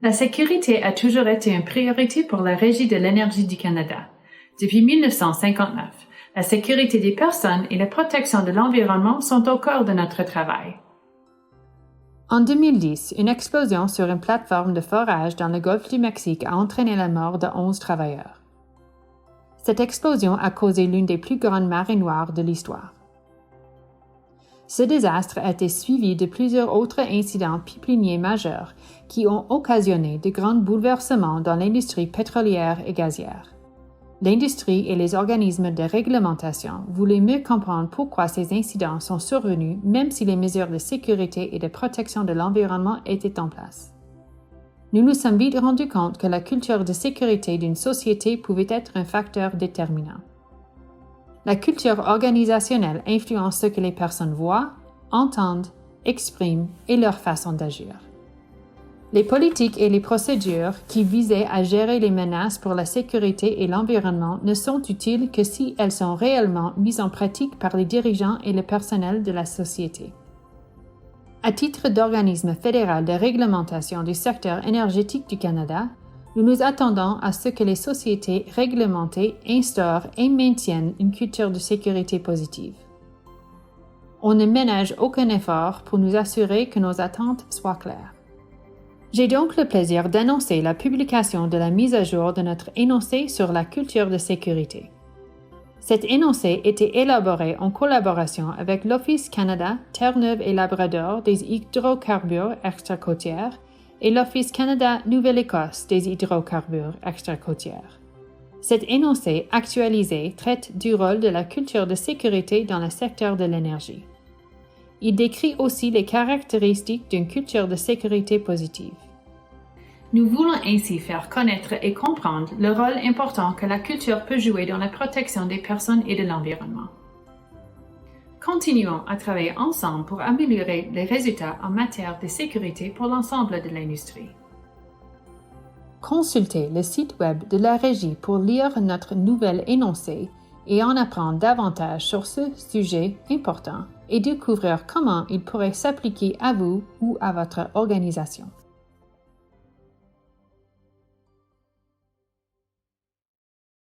La sécurité a toujours été une priorité pour la Régie de l'énergie du Canada. Depuis 1959, la sécurité des personnes et la protection de l'environnement sont au cœur de notre travail. En 2010, une explosion sur une plateforme de forage dans le golfe du Mexique a entraîné la mort de 11 travailleurs. Cette explosion a causé l'une des plus grandes marées noires de l'histoire. Ce désastre a été suivi de plusieurs autres incidents pipeliniers majeurs qui ont occasionné de grands bouleversements dans l'industrie pétrolière et gazière. L'industrie et les organismes de réglementation voulaient mieux comprendre pourquoi ces incidents sont survenus même si les mesures de sécurité et de protection de l'environnement étaient en place. Nous nous sommes vite rendus compte que la culture de sécurité d'une société pouvait être un facteur déterminant. La culture organisationnelle influence ce que les personnes voient, entendent, expriment et leur façon d'agir. Les politiques et les procédures qui visaient à gérer les menaces pour la sécurité et l'environnement ne sont utiles que si elles sont réellement mises en pratique par les dirigeants et le personnel de la société. À titre d'organisme fédéral de réglementation du secteur énergétique du Canada, nous nous attendons à ce que les sociétés réglementées instaurent et maintiennent une culture de sécurité positive. On ne ménage aucun effort pour nous assurer que nos attentes soient claires. J'ai donc le plaisir d'annoncer la publication de la mise à jour de notre énoncé sur la culture de sécurité. Cet énoncé était élaboré en collaboration avec l'Office Canada Terre-Neuve et Labrador des hydrocarbures extracôtières et l'Office Canada Nouvelle-Écosse des hydrocarbures extracôtières. Cet énoncé actualisé traite du rôle de la culture de sécurité dans le secteur de l'énergie. Il décrit aussi les caractéristiques d'une culture de sécurité positive. Nous voulons ainsi faire connaître et comprendre le rôle important que la culture peut jouer dans la protection des personnes et de l'environnement. Continuons à travailler ensemble pour améliorer les résultats en matière de sécurité pour l'ensemble de l'industrie. Consultez le site web de la Régie pour lire notre nouvel énoncé et en apprendre davantage sur ce sujet important et découvrir comment il pourrait s'appliquer à vous ou à votre organisation.